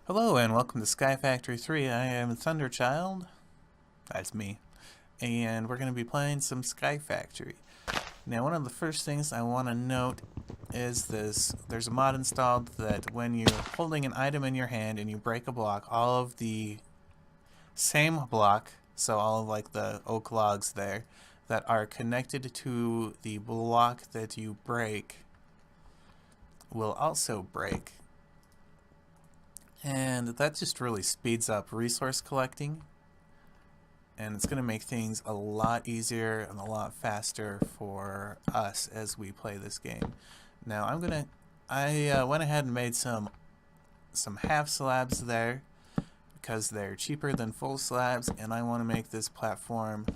Hello and welcome to Sky Factory 3. I am Thunderchild. That's me. And we're going to be playing some Sky Factory. Now, one of the first things I want to note is this. There's a mod installed that when you're holding an item in your hand and you break a block, all of the same block, so all of like the oak logs there, that are connected to the block that you break will also break. And that just really speeds up resource collecting, and it's going to make things a lot easier and a lot faster for us as we play this game. Now I went ahead and made some half slabs there because they're cheaper than full slabs, and I want to make this platform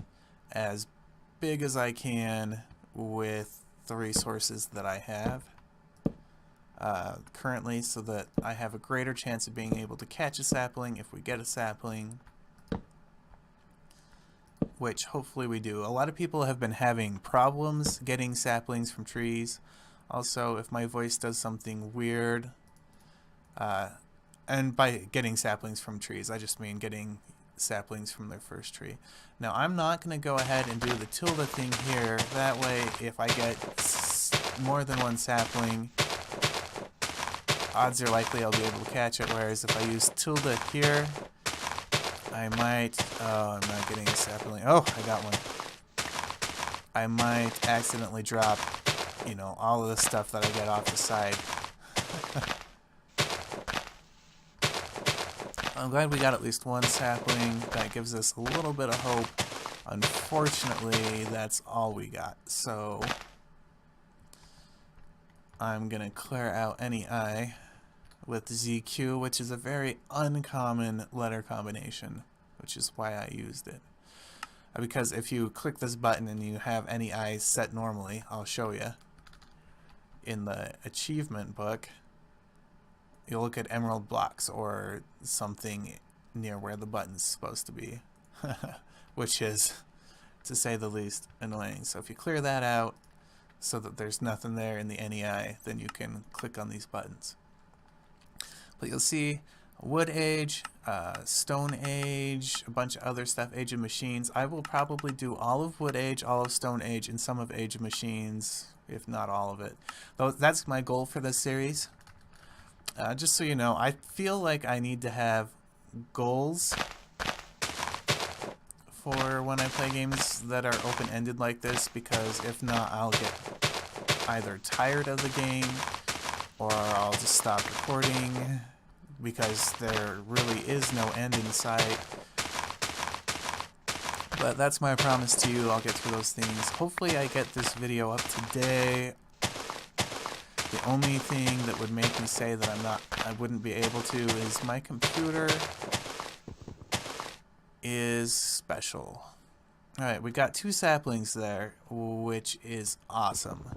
as big as I can with the resources that I have currently, so that I have a greater chance of being able to catch a sapling if we get a sapling, which hopefully we do. A lot of people have been having problems getting saplings from trees. Also, if my voice does something weird, and by getting saplings from trees, I just mean getting saplings from their first tree. Now, I'm not going to go ahead and do the tilde thing here. That way, if I get more than one sapling, odds are likely I'll be able to catch it, whereas if I use tilde here, I might... Oh, I'm not getting a sapling. Oh, I got one. I might accidentally drop, you know, all of the stuff that I get off the side. I'm glad we got at least one sapling. That gives us a little bit of hope. Unfortunately, that's all we got. So I'm going to clear out any I with ZQ, which is a very uncommon letter combination, which is why I used it. Because if you click this button and you have any I set normally, I'll show you. In the achievement book, you'll look at emerald blocks or something near where the button's supposed to be, which is, to say the least, annoying. So if you clear that out so that there's nothing there in the NEI, then you can click on these buttons. But you'll see Wood Age, Stone Age, a bunch of other stuff, Age of Machines. I will probably do all of Wood Age, all of Stone Age, and some of Age of Machines, if not all of it. Though that's my goal for this series. Just so you know, I feel like I need to have goals for when I play games that are open-ended like this, because if not, I'll get either tired of the game or I'll just stop recording, because there really is no end in sight. But that's my promise to you. I'll get through those things. Hopefully I get this video up today. The only thing that would make me say that I wouldn't be able to is my computer is special. Alright, we got 2 saplings there, which is awesome.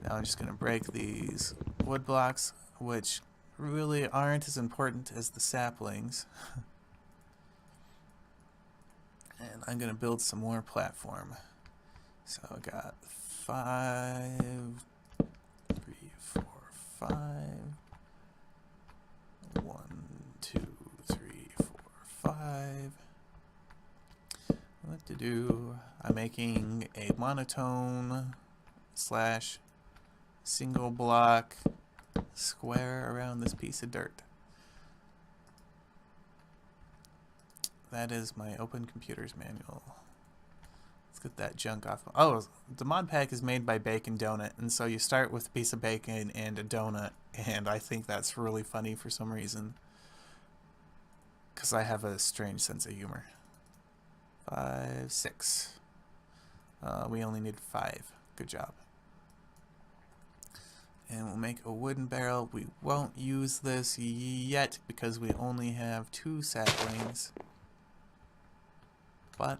Now I'm just going to break these wood blocks, which really aren't as important as the saplings. And I'm going to build some more platform. So I got 5, 3, 4, 5. 1, 2, 3, 4, 5. What to do? I'm making a monotone / single block square around this piece of dirt. That is my Open Computers manual. Let's get that junk off. Oh, the mod pack is made by Bacon Donut, and so you start with a piece of bacon and a donut, and I think that's really funny for some reason, because I have a strange sense of humor. 5, 6. We only need 5. Good job. And we'll make a wooden barrel. We won't use this yet because we only have 2 saplings. But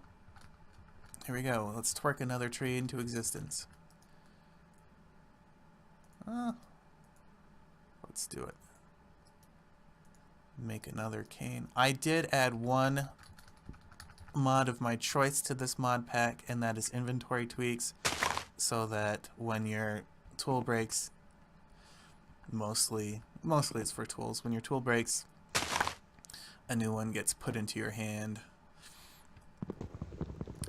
here we go. Let's twerk another tree into existence. Let's do it. Make another cane. I did add one mod of my choice to this mod pack, and that is inventory tweaks, so that when your tool breaks, mostly it's for tools, when your tool breaks, a new one gets put into your hand.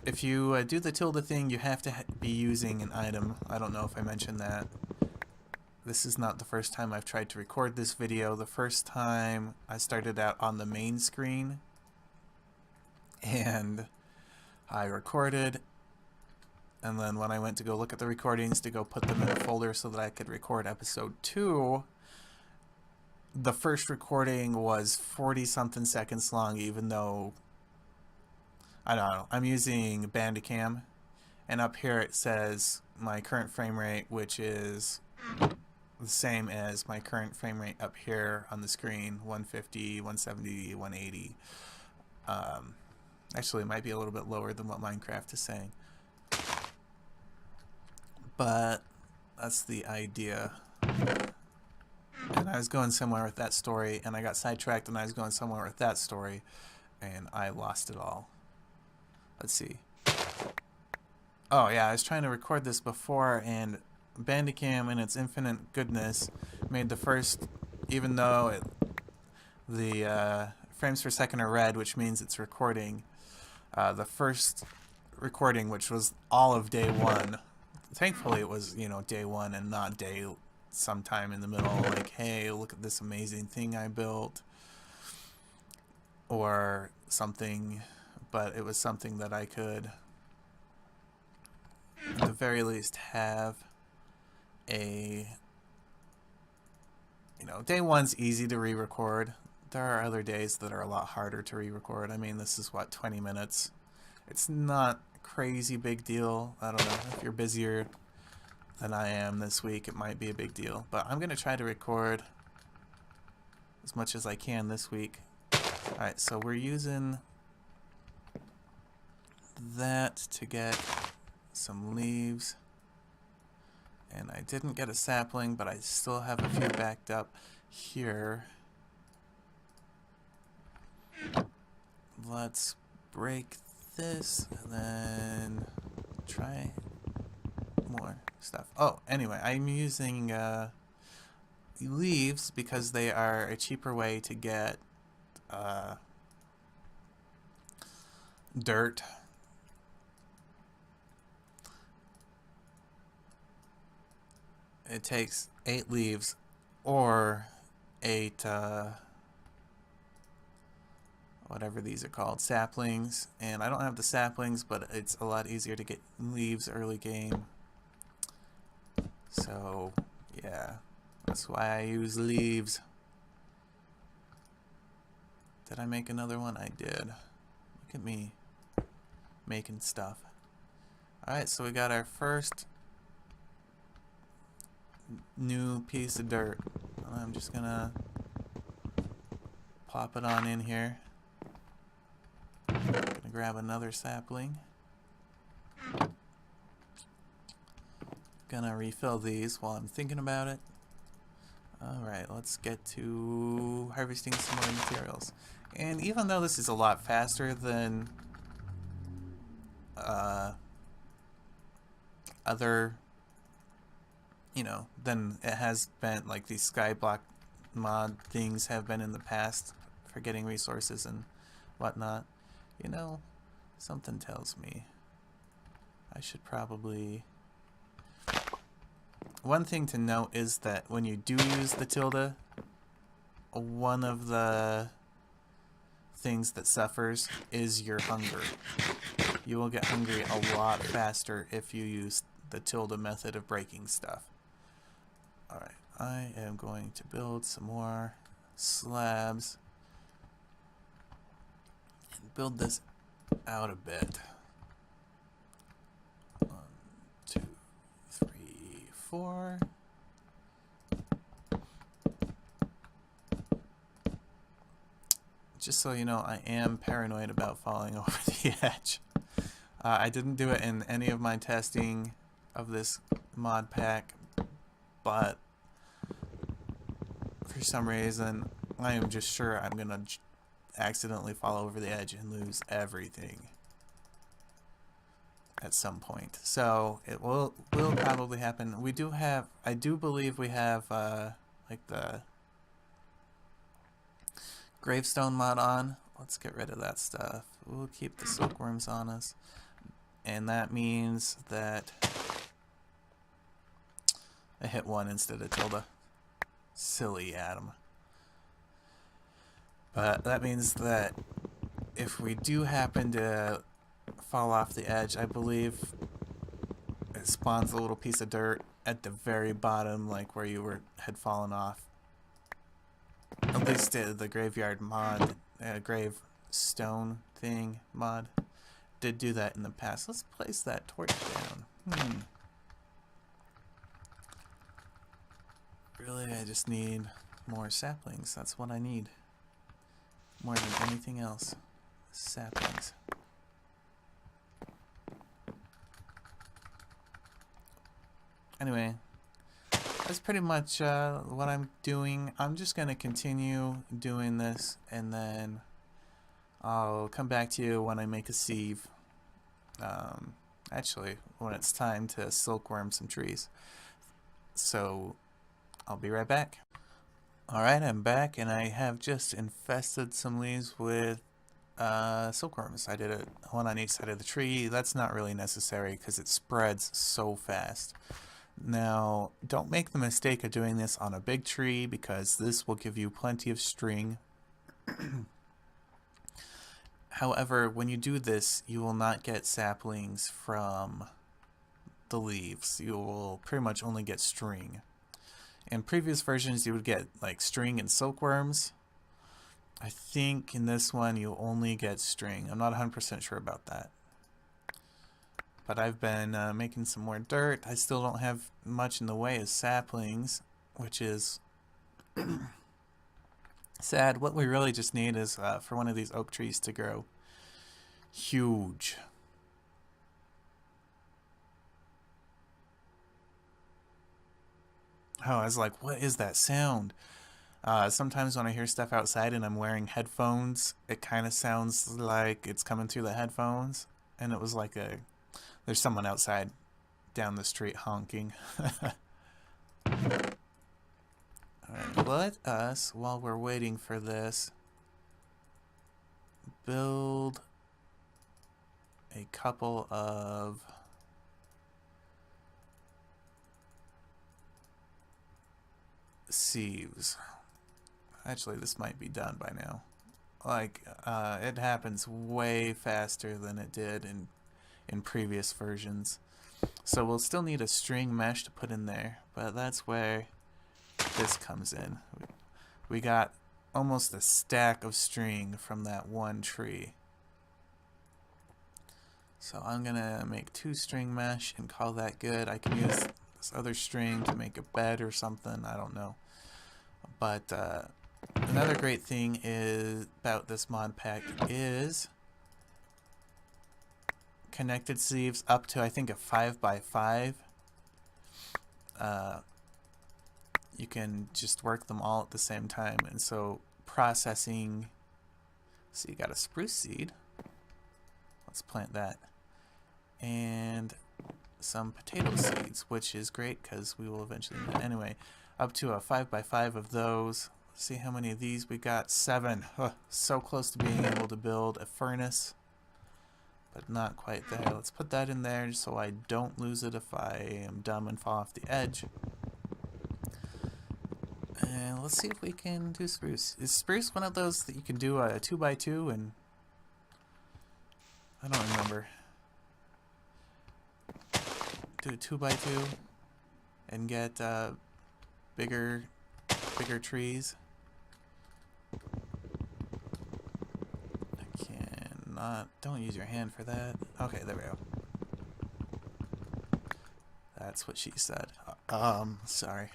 If you do the tilde thing, you have to be using an item. I don't know if I mentioned that. This is not the first time I've tried to record this video. The first time I started out on the main screen and I recorded, and then when I went to go look at the recordings to go put them in a folder so that I could record episode 2, the first recording was 40-something seconds long, even though, I don't know, I'm using Bandicam, and up here it says my current frame rate, which is the same as my current frame rate up here on the screen, 150, 170, 180. Actually, it might be a little bit lower than what Minecraft is saying. But that's the idea. And I was going somewhere with that story, and I got sidetracked, and I was going somewhere with that story, and I lost it all. Let's see. Oh yeah, I was trying to record this before, and Bandicam in its infinite goodness made the first, even though the frames per second are red, which means it's recording, the first recording, which was all of day 1. Thankfully it was, you know, day 1 and not day sometime in the middle, like, hey, look at this amazing thing I built, or something, but it was something that I could, at the very least, have a, you know, day 1's easy to re-record. There are other days that are a lot harder to re-record. I mean, this is, what, 20 minutes? It's not a crazy big deal. I don't know, if you're busier than I am this week, it might be a big deal. But I'm going to try to record as much as I can this week. Alright, so we're using that to get some leaves. And I didn't get a sapling, but I still have a few backed up here. Let's break this and then try more stuff. Oh, anyway, I'm using leaves because they are a cheaper way to get dirt. It takes 8 leaves or 8 whatever these are called, saplings, and I don't have the saplings, but it's a lot easier to get leaves early game. So yeah, that's why I use leaves. Did I make another one? I did. Look at me making stuff. Alright, so we got our first new piece of dirt. I'm just gonna plop it on in here. Gonna grab another sapling. Gonna refill these while I'm thinking about it. Alright, let's get to harvesting some more materials. And even though this is a lot faster than other, you know, than it has been, like these skyblock mod things have been in the past for getting resources and whatnot, you know, something tells me I should probably... One thing to note is that when you do use the tilde, one of the things that suffers is your hunger. You will get hungry a lot faster if you use the tilde method of breaking stuff. Alright, I am going to build some more slabs and build this out a bit. 1, 2, 3, 4. Just so you know, I am paranoid about falling over the edge. I didn't do it in any of my testing of this mod pack, but for some reason I am just sure I'm gonna accidentally fall over the edge and lose everything at some point. So it will probably happen. We do have, I do believe we have like the Gravestone mod on. Let's get rid of that stuff. We'll keep the silkworms on us. And that means that I hit 1 instead of tilde. Silly Adam. But that means that if we do happen to fall off the edge, I believe it spawns a little piece of dirt at the very bottom, like where you had fallen off. At least the graveyard mod, gravestone thing mod, did do that in the past. Let's place that torch down. Really, I just need more saplings. That's what I need. More than anything else. Saplings. Anyway, that's pretty much what I'm doing. I'm just going to continue doing this, and then I'll come back to you when I make a sieve. Actually, when it's time to silkworm some trees. So, I'll be right back. Alright, I'm back, and I have just infested some leaves with silkworms. I did one on each side of the tree. That's not really necessary because it spreads so fast. Now, don't make the mistake of doing this on a big tree because this will give you plenty of string. However, when you do this, you will not get saplings from the leaves. You will pretty much only get string. In previous versions, you would get like string and silkworms. I think in this one, you only get string. I'm not 100% sure about that. But I've been making some more dirt. I still don't have much in the way of saplings, which is sad. What we really just need is for one of these oak trees to grow huge. Oh, I was like, what is that sound? Sometimes when I hear stuff outside and I'm wearing headphones, it kind of sounds like it's coming through the headphones. And it was like there's someone outside down the street honking. Alright, let us, while we're waiting for this, build a couple of sieves. Actually, this might be done by now. Like, it happens way faster than it did in previous versions. So we'll still need a string mesh to put in there, but that's where this comes in. We got almost a stack of string from that one tree. So I'm gonna make 2 string mesh and call that good. I can use this other string to make a bed or something, I don't know. But another great thing is about this mod pack is connected sieves up to, I think, a 5x5. You can just work them all at the same time, and so processing. So you got a spruce seed. Let's plant that, and some potato seeds, which is great because we will eventually need it anyway. Up to a 5x5 of those. Let's see how many of these we got. 7. So close to being able to build a furnace, but not quite there. Let's put that in there so I don't lose it if I am dumb and fall off the edge. And let's see if we can do spruce. Is spruce one of those that you can do a 2x2 and I don't remember. Do a 2x2 and get bigger trees. I cannot. Don't use your hand for that. Okay, there we go. That's what she said. Sorry.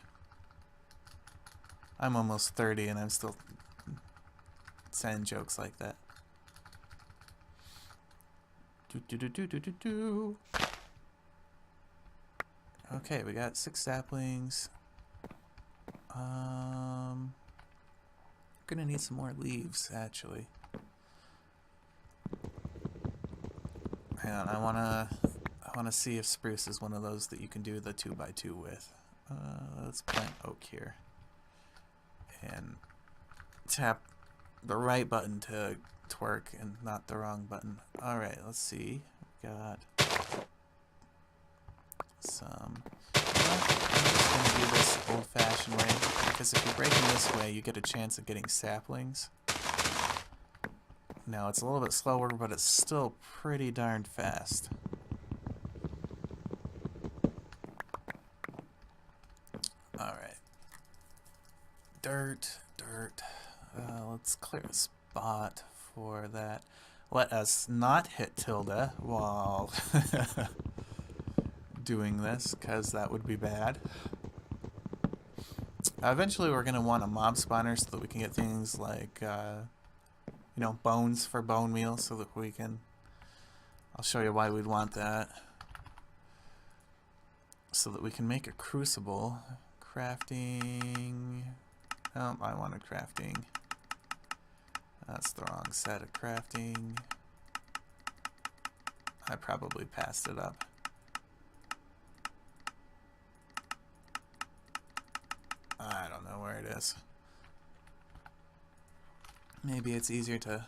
I'm almost 30 and I'm still saying jokes like that. Okay, we got 6 saplings. Gonna need some more leaves, actually. Hang on, I wanna see if spruce is one of those that you can do the 2x2 with. Let's plant oak here and tap the right button to twerk and not the wrong button. Alright, let's see. We got some... I'm just going to do this old-fashioned way, because if you break them this way, you get a chance of getting saplings. Now, it's a little bit slower, but it's still pretty darn fast. Alright. Dirt. Let's clear a spot for that. Let us not hit tilde while doing this, because that would be bad. Eventually we're going to want a mob spawner so that we can get things like, you know, bones for bone meal, so that we can... I'll show you why we'd want that. So that we can make a crucible. Crafting... Oh, I wanted crafting. That's the wrong set of crafting. I probably passed it up. I don't know where it is. Maybe it's easier to...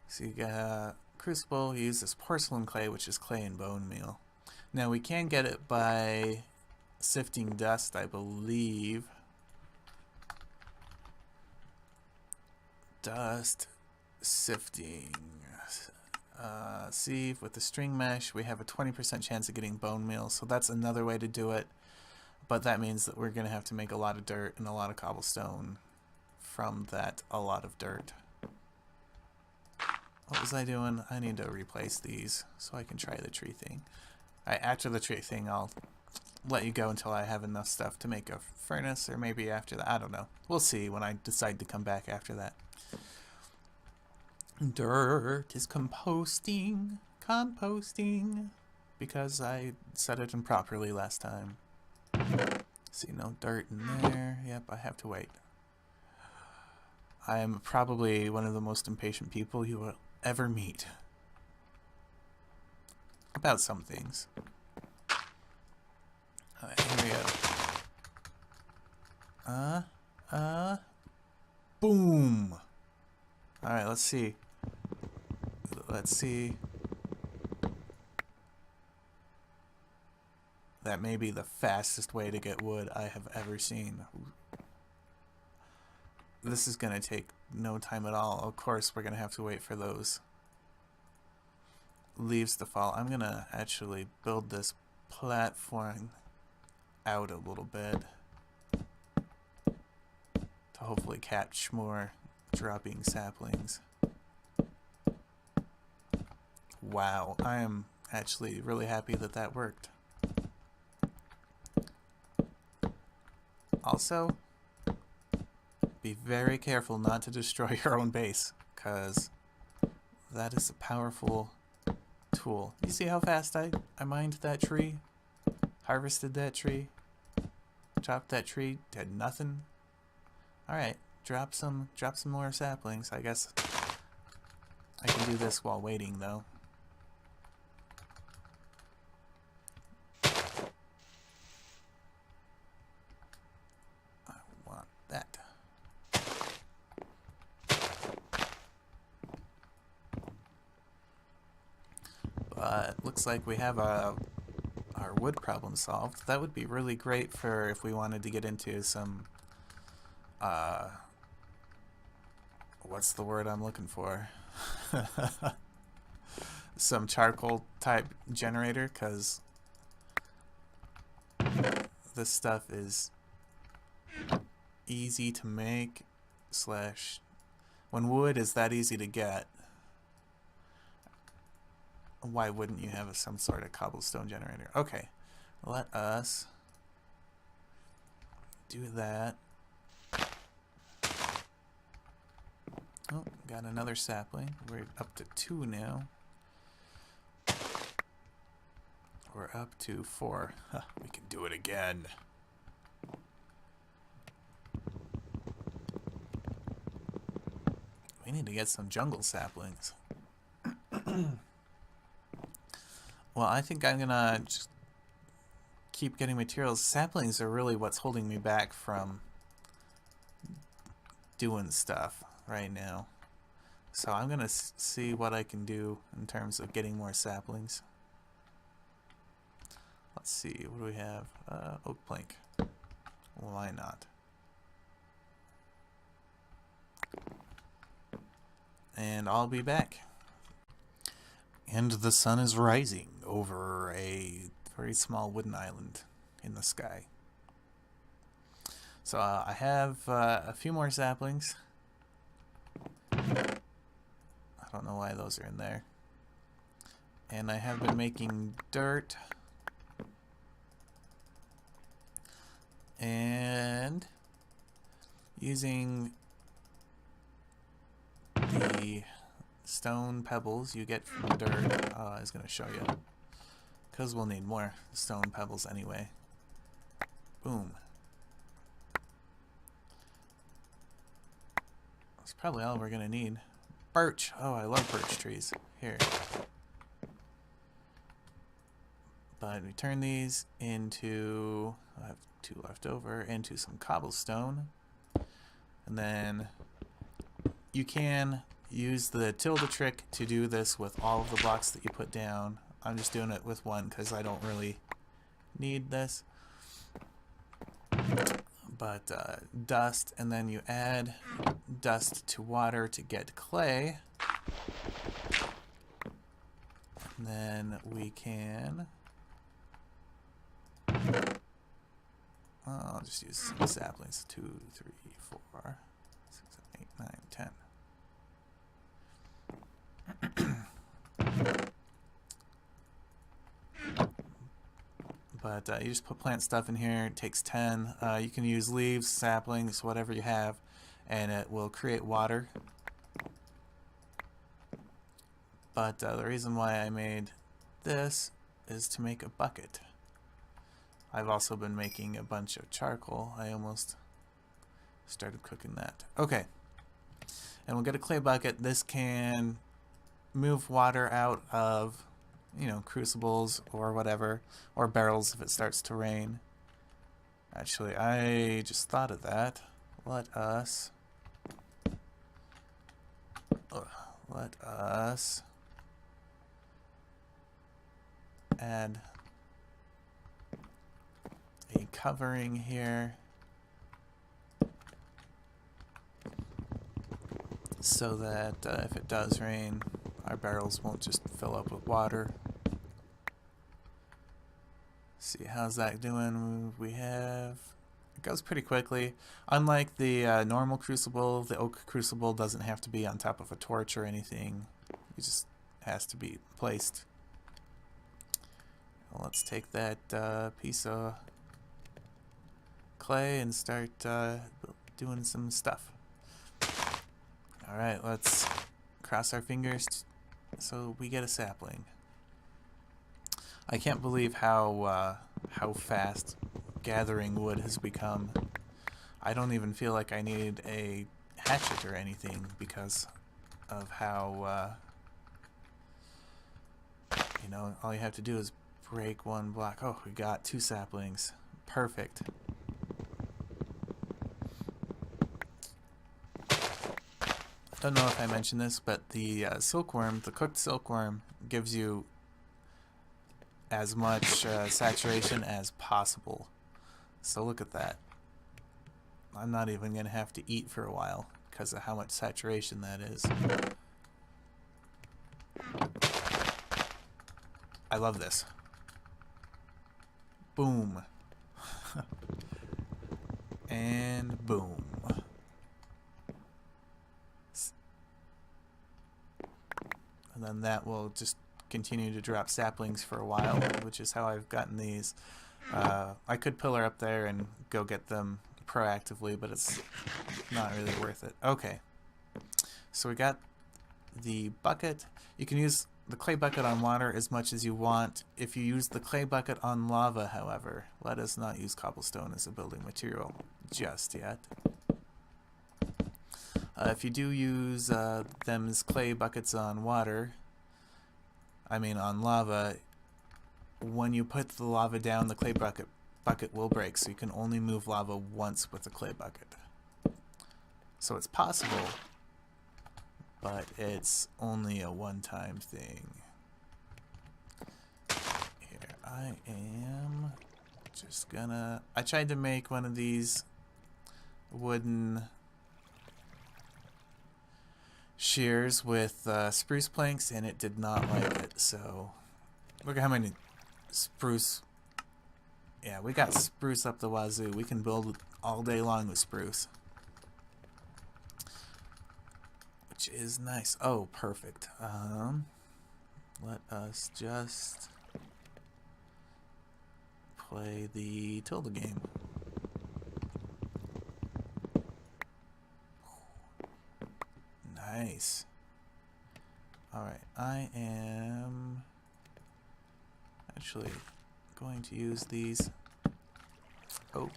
So you got crucible, you use this porcelain clay, which is clay and bone meal. Now we can get it by sifting dust, I believe. Dust sifting. Sieve with the string mesh, we have a 20% chance of getting bone meal, so that's another way to do it. But that means that we're going to have to make a lot of dirt and a lot of cobblestone from that a lot of dirt. What was I doing? I need to replace these so I can try the tree thing. After the tree thing, I'll let you go until I have enough stuff to make a furnace, or maybe after that. I don't know. We'll see when I decide to come back after that. Dirt is composting. Because I set it improperly last time. See, no dirt in there. Yep, I have to wait. I am probably one of the most impatient people you will ever meet. About some things. Alright, here we go. Boom! Alright, let's see. That may be the fastest way to get wood I have ever seen. This is going to take no time at all. Of course, we're going to have to wait for those leaves to fall. I'm going to actually build this platform out a little bit to hopefully catch more dropping saplings. Wow, I am actually really happy that that worked. Also, be very careful not to destroy your own base, because that is a powerful tool. You see how fast I mined that tree? Harvested that tree? Chopped that tree? Did nothing? Alright, drop some more saplings. I guess I can do this while waiting, though. That. But looks like we have our wood problem solved. That would be really great for if we wanted to get into some what's the word I'm looking for? Some charcoal type generator, because this stuff is easy to make / when wood is that easy to get, why wouldn't you have some sort of cobblestone generator? Okay, let us do that. Oh, got another sapling. We're up to 2 now. We're up to 4. Huh, we can do it again. We need to get some jungle saplings. Well, I think I'm gonna just keep getting materials. Saplings are really what's holding me back from doing stuff right now. So I'm going to see what I can do in terms of getting more saplings. Let's see, what do we have? Oak plank. Why not? And I'll be back. And the sun is rising over a very small wooden island in the sky. So I have a few more saplings. I don't know why those are in there. And I have been making dirt. And using the stone pebbles you get from the dirt, I was going to show you, because we'll need more stone pebbles anyway. Boom. That's probably all we're going to need. Birch. Oh, I love birch trees. Here. But we turn these into, I have 2 left over, into some cobblestone. And then you can use the tilde trick to do this with all of the blocks that you put down. I'm just doing it with one because I don't really need this. But dust, and then you add dust to water to get clay. And then we can... I'll just use some saplings. 2, 3, 4, 6, 7, 8, 9, 10. But you just plant stuff in here. It takes 10. You can use leaves, saplings, whatever you have, and it will create water. But the reason why I made this is to make a bucket. I've also been making a bunch of charcoal. I almost started cooking that. Okay. And we'll get a clay bucket. This can move water out of, you know, crucibles or whatever, or barrels if it starts to rain. Actually, I just thought of that. Let us add a covering here so that if it does rain, our barrels won't just fill up with water. See, how's that doing? We have... It goes pretty quickly. Unlike the normal crucible, the oak crucible doesn't have to be on top of a torch or anything. It just has to be placed. Well, let's take that piece of clay and start doing some stuff. Alright, let's cross our fingers so we get a sapling. I can't believe how fast gathering wood has become. I don't even feel like I need a hatchet or anything because of how, you know, all you have to do is break one block. Oh, we got 2 saplings. Perfect. I don't know if I mentioned this, but the silkworm, the cooked silkworm, gives you as much saturation as possible. So look at that. I'm not even going to have to eat for a while because of how much saturation that is. I love this. Boom. And boom. And then that will just continue to drop saplings for a while, which is how I've gotten these. I could pillar up there and go get them proactively, but it's not really worth it. Okay, so we got the bucket. You can use the clay bucket on water as much as you want. If you use the clay bucket on lava, however, let us not use cobblestone as a building material just yet. If you do use them as clay buckets on water, I mean on lava, when you put the lava down, the clay bucket will break, so you can only move lava once with the clay bucket. So it's possible, but it's only a one-time thing. Here, I am just gonna... I tried to make one of these wooden shears with spruce planks, and it did not like it. So look at how many spruce... Yeah, we got spruce up the wazoo. We can build all day long with spruce, which is nice. Oh, perfect. Let us just play the Tilda game. Nice. Alright, I am actually going to use these oak.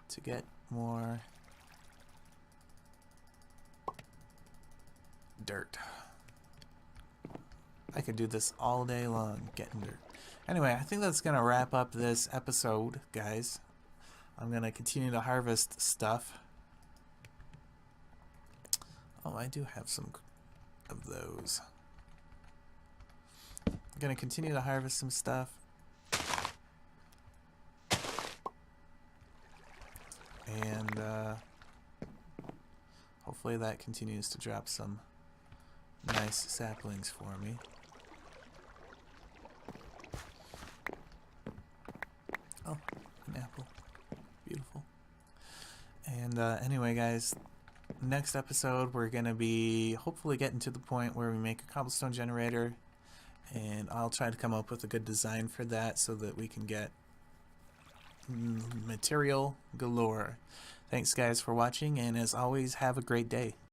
To get more dirt. I could do this all day long, getting dirt. Anyway, I think that's going to wrap up this episode, guys. I'm going to continue to harvest stuff. Oh, I do have some of those. I'm going to continue to harvest some stuff. And hopefully that continues to drop some nice saplings for me. Oh, an apple. Beautiful. And anyway, guys, next episode we're going to be hopefully getting to the point where we make a cobblestone generator, and I'll try to come up with a good design for that so that we can get material galore. Thanks guys for watching, and as always, have a great day.